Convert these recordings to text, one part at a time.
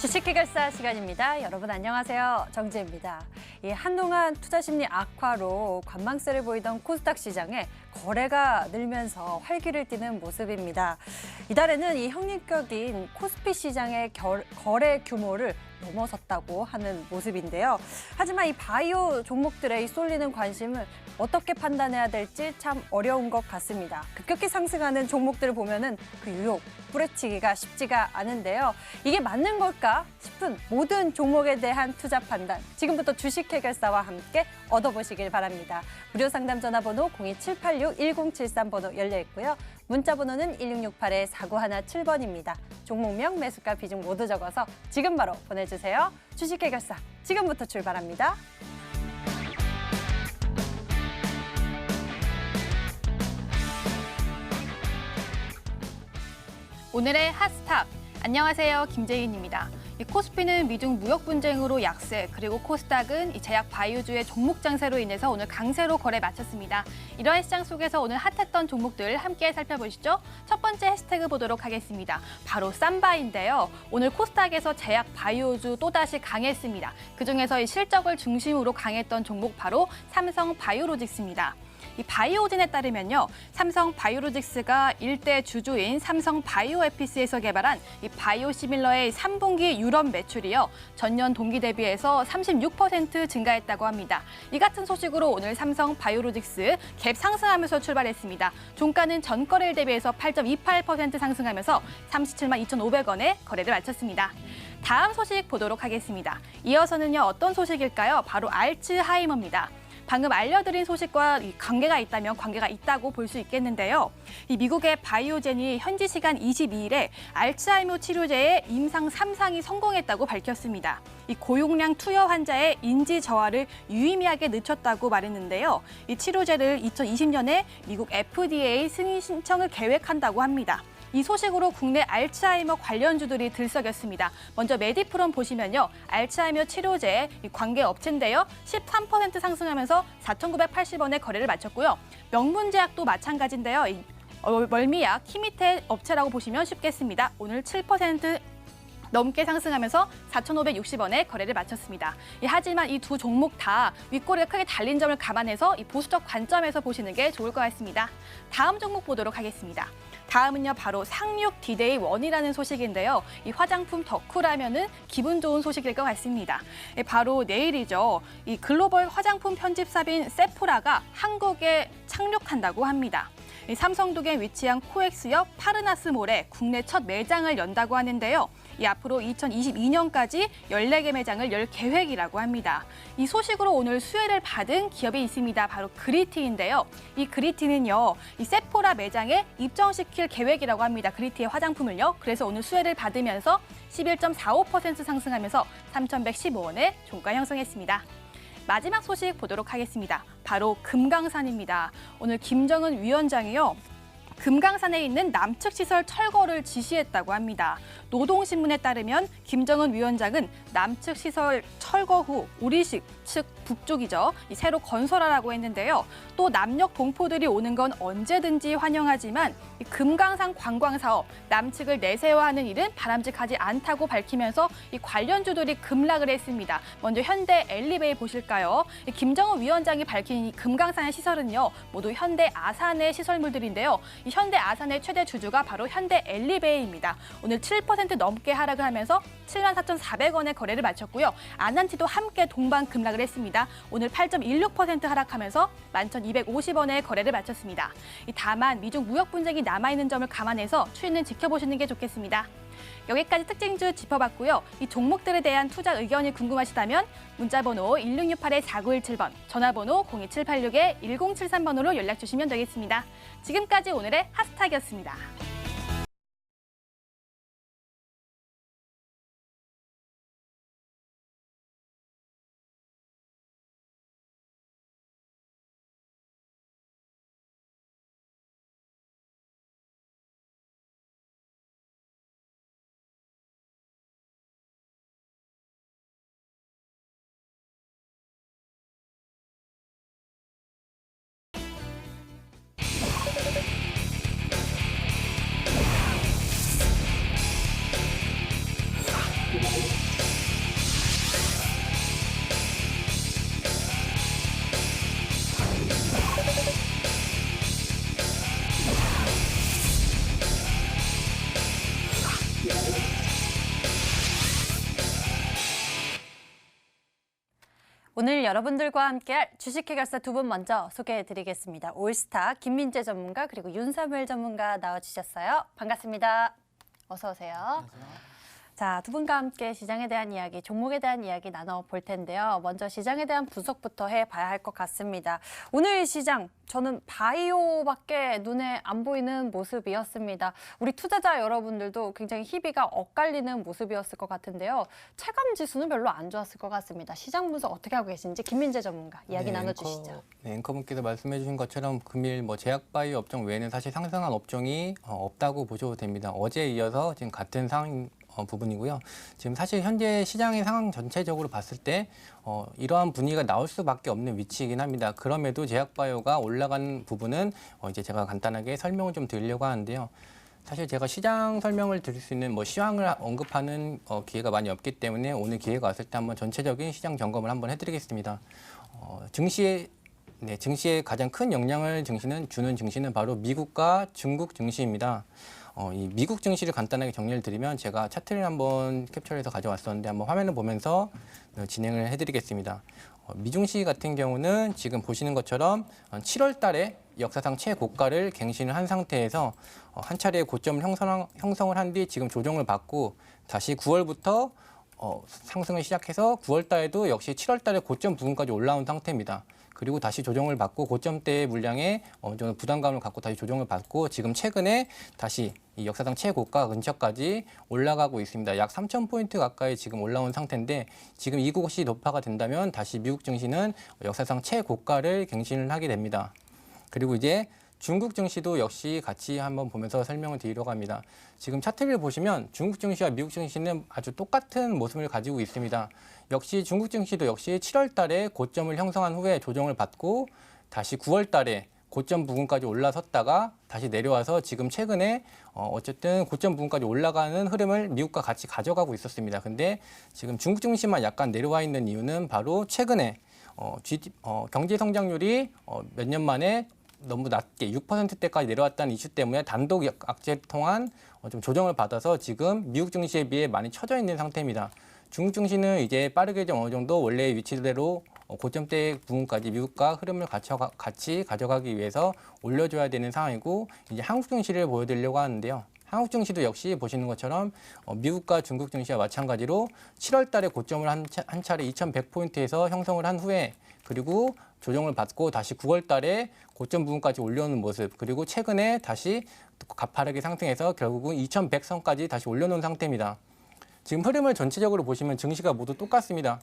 주식 해결사 시간입니다. 여러분 안녕하세요. 정지혜입니다. 한동안 투자 심리 악화로 관망세를 보이던 코스닥 시장에 거래가 늘면서 활기를 띠는 모습입니다. 이달에는 이 형님격인 코스피 시장의 거래 규모를 넘어섰다고 하는 모습인데요. 하지만 이 바이오 종목들의 이 쏠리는 관심을 어떻게 판단해야 될지 참 어려운 것 같습니다. 급격히 상승하는 종목들을 보면은 그 유혹, 뿌리치기가 쉽지가 않은데요. 이게 맞는 걸까 싶은 모든 종목에 대한 투자 판단, 지금부터 주식 해결사와 함께 얻어보시길 바랍니다. 무료 상담 전화번호 02786-1073번호 열려 있고요. 문자 번호는 1668-4917번입니다. 종목명, 매수가, 비중 모두 적어서 지금 바로 보내주세요. 주식 해결사, 지금부터 출발합니다. 오늘의 핫스탑, 안녕하세요. 김재인입니다. 이 코스피는 미중 무역 분쟁으로 약세, 그리고 코스닥은 이 제약 바이오주의 종목 장세로 인해서 오늘 강세로 거래 마쳤습니다. 이러한 시장 속에서 오늘 핫했던 종목들 함께 살펴보시죠. 첫 번째 해시태그 보도록 하겠습니다. 바로 쌈바인데요. 오늘 코스닥에서 제약 바이오주 또다시 강했습니다. 그중에서 이 실적을 중심으로 강했던 종목 바로 삼성 바이오로직스입니다. 이 바이오진에 따르면요, 삼성 바이오로직스가 일대 주주인 삼성 바이오에피스에서 개발한 이 바이오시밀러의 3분기 유럽 매출이요, 전년 동기 대비해서 36% 증가했다고 합니다. 이 같은 소식으로 오늘 삼성 바이오로직스 갭 상승하면서 출발했습니다. 종가는 전거래일 대비해서 8.28% 상승하면서 37만 2,500원에 거래를 마쳤습니다. 다음 소식 보도록 하겠습니다. 이어서는요, 어떤 소식일까요? 바로 알츠하이머입니다. 방금 알려드린 소식과 관계가 있다면 관계가 있다고 볼 수 있겠는데요. 이 미국의 바이오젠이 현지 시간 22일에 알츠하이머 치료제의 임상 3상이 성공했다고 밝혔습니다. 이 고용량 투여 환자의 인지 저하를 유의미하게 늦췄다고 말했는데요. 이 치료제를 2020년에 미국 FDA 승인 신청을 계획한다고 합니다. 이 소식으로 국내 알츠하이머 관련주들이 들썩였습니다. 먼저 메디프롬 보시면요, 알츠하이머 치료제 관계 업체인데요, 13% 상승하면서 4,980원에 거래를 마쳤고요. 명문제약도 마찬가지인데요. 멀미약 키미테 업체라고 보시면 쉽겠습니다. 오늘 7% 넘게 상승하면서 4,560원에 거래를 마쳤습니다. 하지만 이 두 종목 다 윗꼬리가 크게 달린 점을 감안해서 이 보수적 관점에서 보시는 게 좋을 것 같습니다. 다음 종목 보도록 하겠습니다. 다음은요, 바로 상륙 디데이 1이라는 소식인데요. 이 화장품 덕후라면은 기분 좋은 소식일 것 같습니다. 바로 내일이죠. 이 글로벌 화장품 편집사인 세포라가 한국에 착륙한다고 합니다. 삼성동에 위치한 코엑스역 파르나스몰에 국내 첫 매장을 연다고 하는데요. 앞으로 2022년까지 14개 매장을 열 계획이라고 합니다. 이 소식으로 오늘 수혜를 받은 기업이 있습니다. 바로 그리티인데요. 이 그리티는요, 이 세포라 매장에 입점시킬 계획이라고 합니다. 그리티의 화장품을요. 그래서 오늘 수혜를 받으면서 11.45% 상승하면서 3,115원에 종가 형성했습니다. 마지막 소식 보도록 하겠습니다. 바로 금강산입니다. 오늘 김정은 위원장이요, 금강산에 있는 남측 시설 철거를 지시했다고 합니다. 노동신문에 따르면 김정은 위원장은 남측 시설 철거 후 우리식, 즉 북쪽이죠, 새로 건설하라고 했는데요. 또 남녘 동포들이 오는 건 언제든지 환영하지만 이 금강산 관광 사업 남측을 내세워하는 일은 바람직하지 않다고 밝히면서 이 관련주들이 급락을 했습니다. 먼저 현대 엘리베이 보실까요? 김정은 위원장이 밝힌 이 금강산의 시설은요, 모두 현대 아산의 시설물들인데요. 이 현대 아산의 최대 주주가 바로 현대 엘리베이입니다. 오늘 7% 넘게 하락을 하면서 74,400원의 거래를 마쳤고요. 아난티도 함께 동반 급락을 했습니다. 오늘 8.16% 하락하면서 11,250원의 거래를 마쳤습니다. 다만 미중 무역 분쟁이 남아있는 점을 감안해서 추이는 지켜보시는 게 좋겠습니다. 여기까지 특징주 짚어봤고요. 이 종목들에 대한 투자 의견이 궁금하시다면 문자번호 1668-4917번, 전화번호 02786-1073번으로 연락 주시면 되겠습니다. 지금까지 오늘의 핫스탁이었습니다. 오늘 여러분들과 함께할 주식 해결사 두 분 먼저 소개해드리겠습니다. 올스타 김민재 전문가 그리고 윤사무엘 전문가 나와주셨어요. 반갑습니다. 어서 오세요. 안녕하세요. 자, 두 분과 함께 시장에 대한 이야기, 종목에 대한 이야기 나눠볼 텐데요. 먼저 시장에 대한 분석부터 해봐야 할 것 같습니다. 오늘 시장, 저는 바이오밖에 눈에 안 보이는 모습이었습니다. 우리 투자자 여러분들도 굉장히 희비가 엇갈리는 모습이었을 것 같은데요. 체감 지수는 별로 안 좋았을 것 같습니다. 시장 분석 어떻게 하고 계신지 김민재 전문가 이야기 나눠주시죠. 앵커분께서 말씀해 주신 것처럼 금일 제약바이오 업종 외에는 사실 상승한 업종이 없다고 보셔도 됩니다. 어제에 이어서 지금 같은 상황 부분이고요. 지금 사실 현재 시장의 상황 전체적으로 봤을 때 이러한 분위기가 나올 수밖에 없는 위치이긴 합니다. 그럼에도 제약바이오가 올라간 부분은 이제 제가 간단하게 설명을 좀 드리려고 하는데요. 사실 제가 시장 설명을 드릴 수 있는 시황을 언급하는 기회가 많이 없기 때문에 오늘 기회가 왔을 때 한번 전체적인 시장 점검을 한번 해드리겠습니다. 증시에 가장 큰 영향을 주는 증시는 바로 미국과 중국 증시입니다. 이 미국 증시를 간단하게 정리를 드리면 제가 차트를 한번 캡처해서 가져왔었는데 한번 화면을 보면서 진행을 해드리겠습니다. 미증시 같은 경우는 지금 보시는 것처럼 7월 달에 역사상 최고가를 갱신을 한 상태에서 한 차례 고점을 형성을 한 뒤 지금 조정을 받고 다시 9월부터 상승을 시작해서 9월 달에도 역시 7월 달에 고점 부근까지 올라온 상태입니다. 그리고 다시 조정을 받고 고점대의 물량에 어느 정도 부담감을 갖고 다시 조정을 받고 지금 최근에 다시 이 역사상 최고가 근처까지 올라가고 있습니다. 약 3,000포인트 가까이 지금 올라온 상태인데 지금 이곳이 돌파가 된다면 다시 미국 증시는 역사상 최고가를 갱신을 하게 됩니다. 그리고 이제 중국 증시도 역시 같이 한번 보면서 설명을 드리려고 합니다. 지금 차트를 보시면 중국 증시와 미국 증시는 아주 똑같은 모습을 가지고 있습니다. 역시 중국 증시도 역시 7월 달에 고점을 형성한 후에 조정을 받고 다시 9월 달에 고점 부근까지 올라섰다가 다시 내려와서 지금 최근에 어쨌든 고점 부근까지 올라가는 흐름을 미국과 같이 가져가고 있었습니다. 근데 지금 중국 증시만 약간 내려와 있는 이유는 바로 최근에 경제 성장률이 몇 년 만에 너무 낮게 6%대까지 내려왔다는 이슈 때문에 단독 악재를 통한 좀 조정을 받아서 지금 미국 증시에 비해 많이 처져 있는 상태입니다. 중국 증시는 이제 빠르게 좀 어느 정도 원래의 위치대로 고점대 부분까지 미국과 흐름을 같이 가져가기 위해서 올려줘야 되는 상황이고 이제 한국 증시를 보여드리려고 하는데요. 한국 증시도 역시 보시는 것처럼 미국과 중국 증시와 마찬가지로 7월 달에 고점을 한 차례 2,100포인트에서 형성을 한 후에 그리고 조정을 받고 다시 9월 달에 고점 부분까지 올려놓은 모습 그리고 최근에 다시 가파르게 상승해서 결국은 2,100선까지 다시 올려놓은 상태입니다. 지금 흐름을 전체적으로 보시면 증시가 모두 똑같습니다.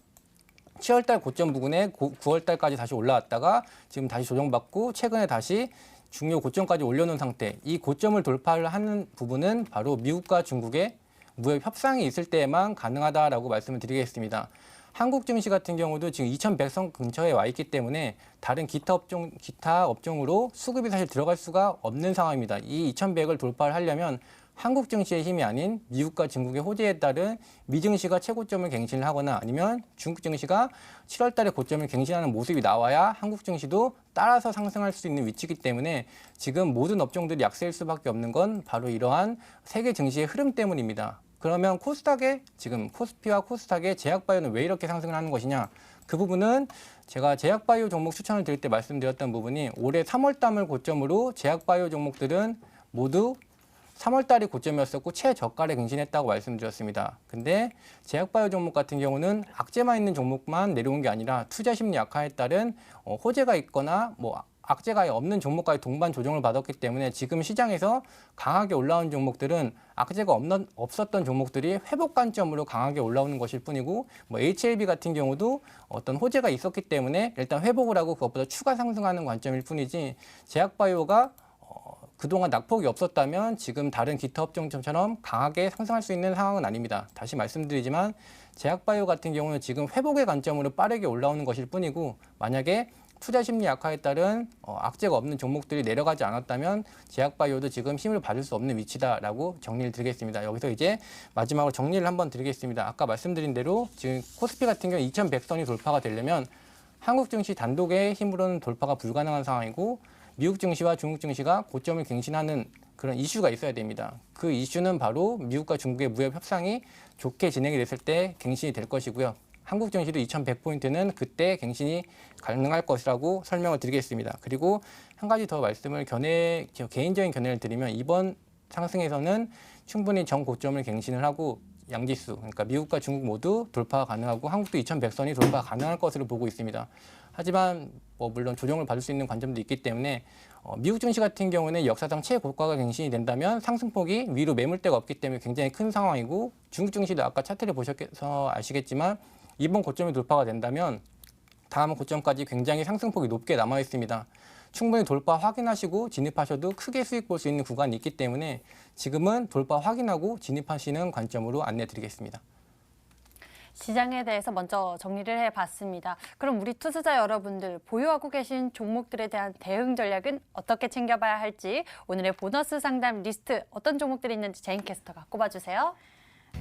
7월 달 고점 부근에 9월 달까지 다시 올라왔다가 지금 다시 조정받고 최근에 다시 중요 고점까지 올려놓은 상태. 이 고점을 돌파를 하는 부분은 바로 미국과 중국의 무역 협상이 있을 때에만 가능하다라고 말씀을 드리겠습니다. 한국 증시 같은 경우도 지금 2,100선 근처에 와 있기 때문에 다른 기타 업종으로 수급이 사실 들어갈 수가 없는 상황입니다. 이 2,100을 돌파를 하려면 한국 증시의 힘이 아닌 미국과 중국의 호재에 따른 미 증시가 최고점을 갱신을 하거나 아니면 중국 증시가 7월 달에 고점을 갱신하는 모습이 나와야 한국 증시도 따라서 상승할 수 있는 위치이기 때문에 지금 모든 업종들이 약세일 수밖에 없는 건 바로 이러한 세계 증시의 흐름 때문입니다. 그러면 지금 코스피와 코스닥의 제약바이오는 왜 이렇게 상승을 하는 것이냐? 그 부분은 제가 제약바이오 종목 추천을 드릴 때 말씀드렸던 부분이 올해 3월 달을 고점으로 제약바이오 종목들은 모두 3월 달이 고점이었었고 최저가를 갱신했다고 말씀드렸습니다. 근데 제약바이오 종목 같은 경우는 악재만 있는 종목만 내려온 게 아니라 투자 심리 약화에 따른 호재가 있거나 악재가 없는 종목까지 동반 조정을 받았기 때문에 지금 시장에서 강하게 올라온 종목들은 악재가 없었던 종목들이 회복 관점으로 강하게 올라오는 것일 뿐이고 HLB 같은 경우도 어떤 호재가 있었기 때문에 일단 회복을 하고 그것보다 추가 상승하는 관점일 뿐이지 제약바이오가 그동안 낙폭이 없었다면 지금 다른 기타 업종처럼 강하게 상승할 수 있는 상황은 아닙니다. 다시 말씀드리지만 제약바이오 같은 경우는 지금 회복의 관점으로 빠르게 올라오는 것일 뿐이고 만약에 투자 심리 약화에 따른 악재가 없는 종목들이 내려가지 않았다면 제약바이오도 지금 힘을 받을 수 없는 위치다라고 정리를 드리겠습니다. 여기서 이제 마지막으로 정리를 한번 드리겠습니다. 아까 말씀드린 대로 지금 코스피 같은 경우 2,100선이 돌파가 되려면 한국 증시 단독의 힘으로는 돌파가 불가능한 상황이고 미국 증시와 중국 증시가 고점을 갱신하는 그런 이슈가 있어야 됩니다. 그 이슈는 바로 미국과 중국의 무역 협상이 좋게 진행이 됐을 때 갱신이 될 것이고요. 한국 증시도 2100포인트는 그때 갱신이 가능할 것이라고 설명을 드리겠습니다. 그리고 한 가지 더 말씀을 개인적인 견해를 드리면 이번 상승에서는 충분히 전고점을 갱신을 하고 양지수, 그러니까 미국과 중국 모두 돌파가 가능하고 한국도 2100선이 돌파가 가능할 것으로 보고 있습니다. 하지만 물론 조정을 받을 수 있는 관점도 있기 때문에 미국 증시 같은 경우는 역사상 최고가가 갱신이 된다면 상승폭이 위로 매물대가 없기 때문에 굉장히 큰 상황이고 중국 증시도 아까 차트를 보셔서 아시겠지만 이번 고점이 돌파가 된다면 다음 고점까지 굉장히 상승폭이 높게 남아 있습니다. 충분히 돌파 확인하시고 진입하셔도 크게 수익 볼 수 있는 구간이 있기 때문에 지금은 돌파 확인하고 진입하시는 관점으로 안내 드리겠습니다. 시장에 대해서 먼저 정리를 해봤습니다. 그럼 우리 투자자 여러분들 보유하고 계신 종목들에 대한 대응 전략은 어떻게 챙겨봐야 할지 오늘의 보너스 상담 리스트 어떤 종목들이 있는지 제인 캐스터가 꼽아주세요.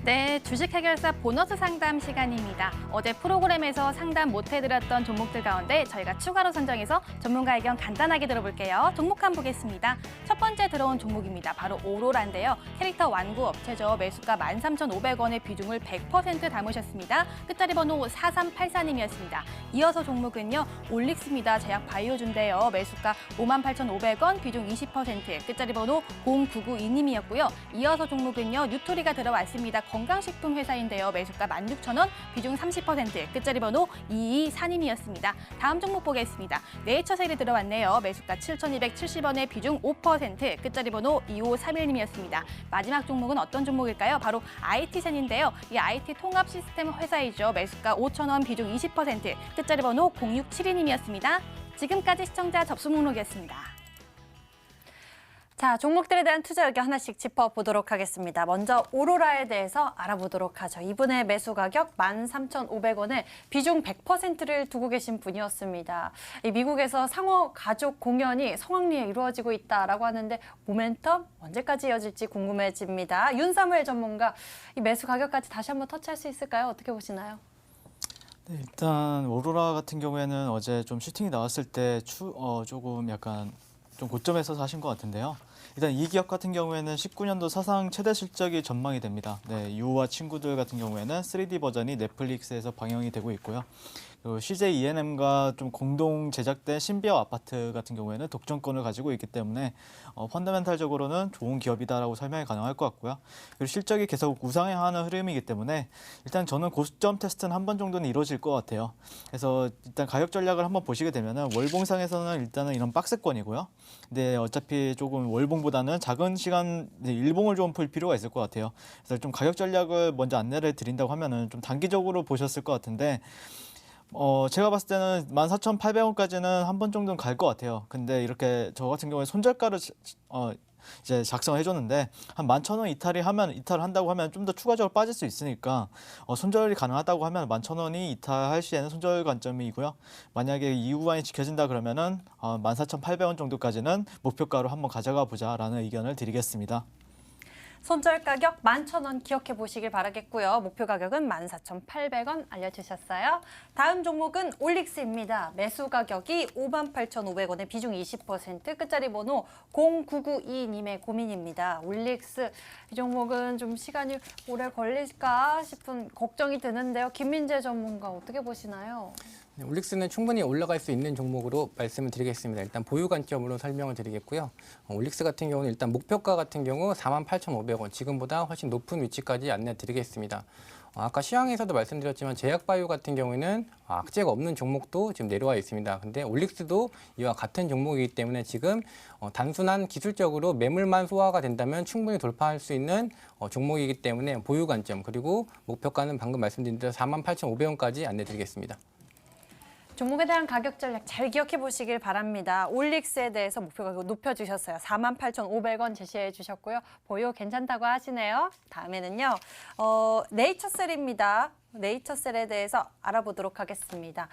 네, 주식 해결사 보너스 상담 시간입니다. 어제 프로그램에서 상담 못 해드렸던 종목들 가운데 저희가 추가로 선정해서 전문가 의견 간단하게 들어볼게요. 종목한 보겠습니다. 첫 번째 들어온 종목입니다. 바로 오로라인데요. 캐릭터 완구 업체죠. 매수가 13,500원의 비중을 100% 담으셨습니다. 끝자리 번호 4384님이었습니다. 이어서 종목은요. 올릭스입니다. 제약 바이오주인데요. 매수가 58,500원, 비중 20%, 끝자리 번호 0992님이었고요. 이어서 종목은요. 뉴토리가 들어왔습니다. 건강식품 회사인데요. 매수가 16,000원, 비중 30%, 끝자리 번호 224님이었습니다. 다음 종목 보겠습니다. 네이처셀이 들어왔네요. 매수가 7,270원에 비중 5%, 끝자리 번호 2531님이었습니다. 마지막 종목은 어떤 종목일까요? 바로 IT센인데요. 이 IT 통합 시스템 회사이죠. 매수가 5,000원, 비중 20%, 끝자리 번호 0672님이었습니다. 지금까지 시청자 접수 목록이었습니다. 자, 종목들에 대한 투자 의견 하나씩 짚어보도록 하겠습니다. 먼저 오로라에 대해서 알아보도록 하죠. 이분의 매수 가격 13,500원에 비중 100%를 두고 계신 분이었습니다. 이 미국에서 상호 가족 공연이 성황리에 이루어지고 있다라고 하는데 모멘텀 언제까지 이어질지 궁금해집니다. 윤사무엘 전문가, 이 매수 가격까지 다시 한번 터치할 수 있을까요? 어떻게 보시나요? 네, 일단 오로라 같은 경우에는 어제 좀 슈팅이 나왔을 때 조금 약간 좀 고점에서 사신 것 같은데요. 일단 이 기업 같은 경우에는 19년도 사상 최대 실적이 전망이 됩니다. 네, 유와 친구들 같은 경우에는 3D 버전이 넷플릭스에서 방영이 되고 있고요. 그리고 CJ E&M과 좀 공동 제작된 신비어 아파트 같은 경우에는 독점권을 가지고 있기 때문에 펀더멘탈적으로는 좋은 기업이다라고 설명이 가능할 것 같고요. 그리고 실적이 계속 우상향하는 흐름이기 때문에 일단 저는 고점 테스트는 한 번 정도는 이루어질 것 같아요. 그래서 일단 가격 전략을 한번 보시게 되면은 월봉상에서는 일단은 이런 박스권이고요. 근데 어차피 조금 월봉보다는 작은 시간 일봉을 좀 풀 필요가 있을 것 같아요. 그래서 좀 가격 전략을 먼저 안내를 드린다고 하면은 좀 단기적으로 보셨을 것 같은데. 제가 봤을 때는 14,800원까지는 한 번 정도는 갈 것 같아요. 근데 이렇게 저 같은 경우에 손절가를 이제 작성을 해줬는데 한 11,000원 이탈을 한다고 하면 좀 더 추가적으로 빠질 수 있으니까 손절이 가능하다고 하면 11,000원이 이탈할 시에는 손절 관점이고요. 만약에 이 구간이 지켜진다 그러면은 14,800원 정도까지는 목표가로 한번 가져가 보자라는 의견을 드리겠습니다. 손절 가격 11,000원 기억해 보시길 바라겠고요. 목표 가격은 14,800원 알려주셨어요. 다음 종목은 올릭스입니다. 매수 가격이 58,500원에 비중 20%, 끝자리 번호 0992님의 고민입니다. 올릭스, 이 종목은 좀 시간이 오래 걸릴까 싶은 걱정이 드는데요. 김민재 전문가 어떻게 보시나요? 네, 올릭스는 충분히 올라갈 수 있는 종목으로 말씀을 드리겠습니다. 일단 보유 관점으로 설명을 드리겠고요. 올릭스 같은 경우는 일단 목표가 같은 경우 48,500원, 지금보다 훨씬 높은 위치까지 안내 드리겠습니다. 아까 시황에서도 말씀드렸지만 제약바이오 같은 경우에는 악재가 없는 종목도 지금 내려와 있습니다. 근데 올릭스도 이와 같은 종목이기 때문에 지금 단순한 기술적으로 매물만 소화가 된다면 충분히 돌파할 수 있는 종목이기 때문에 보유 관점, 그리고 목표가는 방금 말씀드린 대로 48,500원까지 안내 드리겠습니다. 종목에 대한 가격 전략 잘 기억해 보시길 바랍니다. 올릭스에 대해서 목표 가격 높여주셨어요. 48,500원 제시해 주셨고요. 보유 괜찮다고 하시네요. 다음에는요. 네이처셀입니다. 네이처셀에 대해서 알아보도록 하겠습니다.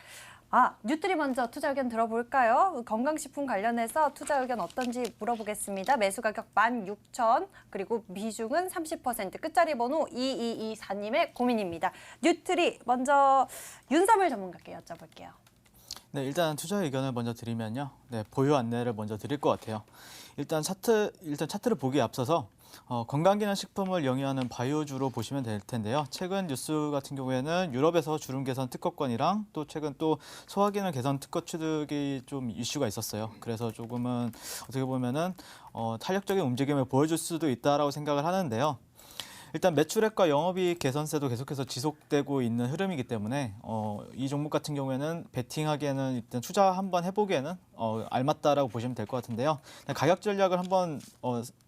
뉴트리 먼저 투자 의견 들어볼까요? 건강식품 관련해서 투자 의견 어떤지 물어보겠습니다. 매수 가격 16,000, 그리고 비중은 30%, 끝자리 번호 2224님의 고민입니다. 뉴트리 먼저 윤사무엘 전문가께 여쭤볼게요. 네, 일단 투자 의견을 먼저 드리면요. 네, 보유 안내를 먼저 드릴 것 같아요. 일단 차트를 보기에 앞서서 건강기능식품을 영위하는 바이오주로 보시면 될 텐데요. 최근 뉴스 같은 경우에는 유럽에서 주름 개선 특허권이랑 또 최근 또 소화기능 개선 특허 취득이 좀 이슈가 있었어요. 그래서 조금은 어떻게 보면은 탄력적인 움직임을 보여줄 수도 있다라고 생각을 하는데요. 일단 매출액과 영업이익 개선세도 계속해서 지속되고 있는 흐름이기 때문에 이 종목 같은 경우에는 베팅하기에는 일단 투자 한번 해보기에는 알맞다라고 보시면 될 것 같은데요. 가격 전략을 한번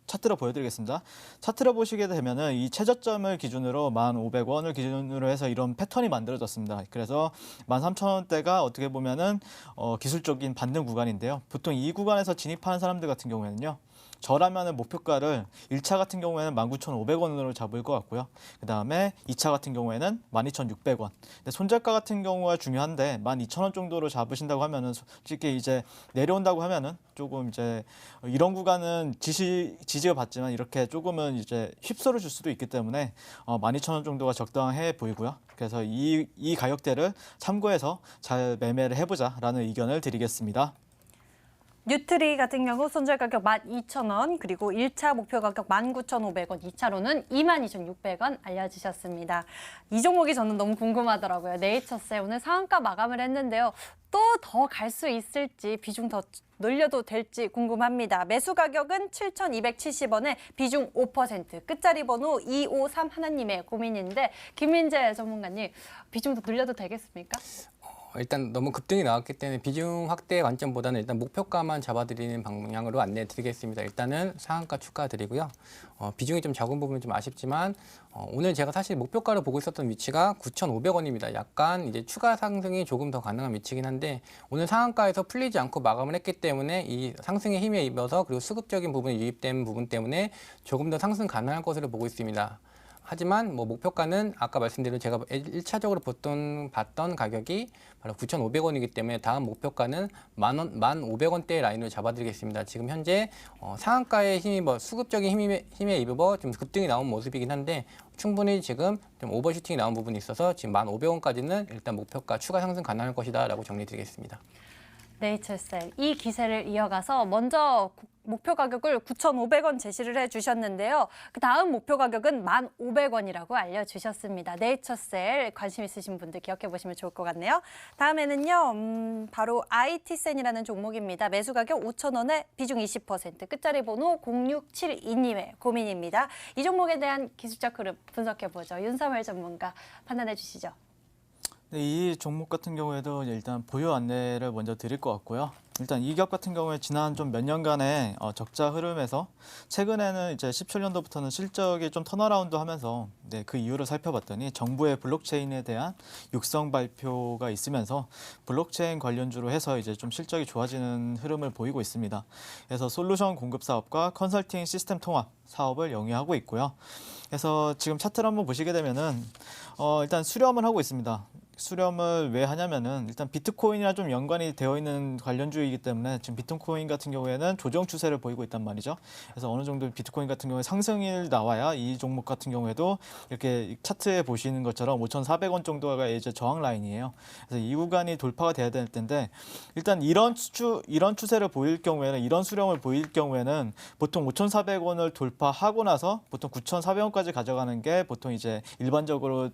차트로 보여드리겠습니다. 차트로 보시게 되면은 이 최저점을 기준으로 1,500원을 기준으로 해서 이런 패턴이 만들어졌습니다. 그래서 13,000원대가 어떻게 보면은 기술적인 반등 구간인데요. 보통 이 구간에서 진입하는 사람들 같은 경우에는요. 저라면은 목표가를 1차 같은 경우에는 19,500원으로 잡을 것 같고요. 그다음에 2차 같은 경우에는 12,600원. 근데 손절가 같은 경우가 중요한데 12,000원 정도로 잡으신다고 하면은 솔직히 이제 내려온다고 하면은 조금 이제 이런 구간은 지지가 받지만 이렇게 조금은 이제 휩쓸어 줄 수도 있기 때문에 12,000원 정도가 적당해 보이고요. 그래서 이 가격대를 참고해서 잘 매매를 해보자라는 의견을 드리겠습니다. 뉴트리 같은 경우 손절 가격 12,000원, 그리고 1차 목표 가격 19,500원, 2차로는 22,600원 알려주셨습니다. 이 종목이 저는 너무 궁금하더라고요. 네이처셀 오늘 상한가 마감을 했는데요. 또 더 갈 수 있을지, 비중 더 늘려도 될지 궁금합니다. 매수 가격은 7,270원에 비중 5%, 끝자리 번호 253 하나님의 고민인데, 김민재 전문가님, 비중 더 늘려도 되겠습니까? 일단 너무 급등이 나왔기 때문에 비중 확대 관점보다는 일단 목표가만 잡아드리는 방향으로 안내 드리겠습니다. 일단은 상한가 축하드리고요. 비중이 좀 적은 부분은 좀 아쉽지만 오늘 제가 사실 목표가를 보고 있었던 위치가 9,500원입니다. 약간 이제 추가 상승이 조금 더 가능한 위치긴 한데 오늘 상한가에서 풀리지 않고 마감을 했기 때문에 이 상승에 힘에 입어서 그리고 수급적인 부분이 유입된 부분 때문에 조금 더 상승 가능할 것으로 보고 있습니다. 하지만 뭐 목표가는 아까 말씀드린 제가 1차적으로 봤던 가격이 바로 9,500원이기 때문에 다음 목표가는 1,500원대 라인으로 잡아드리겠습니다. 지금 현재 상한가에 힘입어 수급적인 힘에 입어 좀 급등이 나온 모습이긴 한데 충분히 지금 좀 오버슈팅이 나온 부분이 있어서 지금 1,500원까지는 일단 목표가 추가 상승 가능할 것이다라고 정리드리겠습니다. 네이처셀 이 기세를 이어가서 먼저 목표 가격을 9,500원 제시를 해주셨는데요. 그 다음 목표 가격은 1,500원이라고 알려주셨습니다. 네이처셀 관심 있으신 분들 기억해 보시면 좋을 것 같네요. 다음에는요, 바로 IT센이라는 종목입니다. 매수 가격 5,000원에 비중 20%, 끝자리 번호 0672님의 고민입니다. 이 종목에 대한 기술적 흐름 분석해 보죠. 윤삼월 전문가 판단해 주시죠. 네, 이 종목 같은 경우에도 일단 보유 안내를 먼저 드릴 것 같고요. 일단 이 기업 같은 경우에 지난 좀 몇 년간의 적자 흐름에서 최근에는 이제 17년도부터는 실적이 좀 턴어라운드 하면서 그 이유를 살펴봤더니 정부의 블록체인에 대한 육성 발표가 있으면서 블록체인 관련주로 해서 이제 좀 실적이 좋아지는 흐름을 보이고 있습니다. 그래서 솔루션 공급 사업과 컨설팅 시스템 통합 사업을 영위하고 있고요. 그래서 지금 차트를 한번 보시게 되면은 일단 수렴을 하고 있습니다. 수렴을 왜 하냐면은 일단 비트코인이랑 좀 연관이 되어 있는 관련주이기 때문에 지금 비트코인 같은 경우에는 조정 추세를 보이고 있단 말이죠. 그래서 어느 정도 비트코인 같은 경우에 상승일 나와야 이 종목 같은 경우에도 이렇게 차트에 보시는 것처럼 5,400원 정도가 이제 저항 라인이에요. 그래서 이 구간이 돌파가 돼야 될 텐데 일단 이런 추세를 보일 경우에는 이런 수렴을 보일 경우에는 보통 5,400원을 돌파하고 나서 보통 9,400원까지 가져가는 게 보통 이제 일반적으로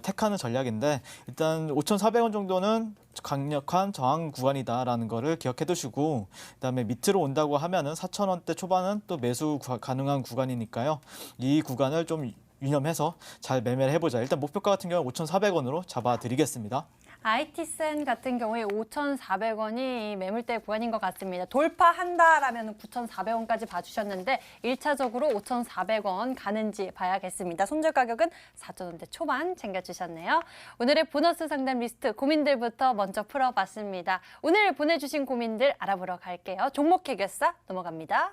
택하는 전략인데 일단 5,400원 정도는 강력한 저항 구간이다라는 거를 기억해 두시고 그다음에 밑으로 온다고 하면은 4,000원대 초반은 또 매수 가능한 구간이니까요. 이 구간을 좀 유념해서 잘 매매를 해보자. 일단 목표가 같은 경우는 5,400원으로 잡아드리겠습니다. IT센 같은 경우에 5,400원이 매물대 구간인 것 같습니다. 돌파한다라면 9,400원까지 봐주셨는데 1차적으로 5,400원 가는지 봐야겠습니다. 손절 가격은 4,000원대 초반 챙겨주셨네요. 오늘의 보너스 상담 리스트 고민들부터 먼저 풀어봤습니다. 오늘 보내주신 고민들 알아보러 갈게요. 종목 해결사 넘어갑니다.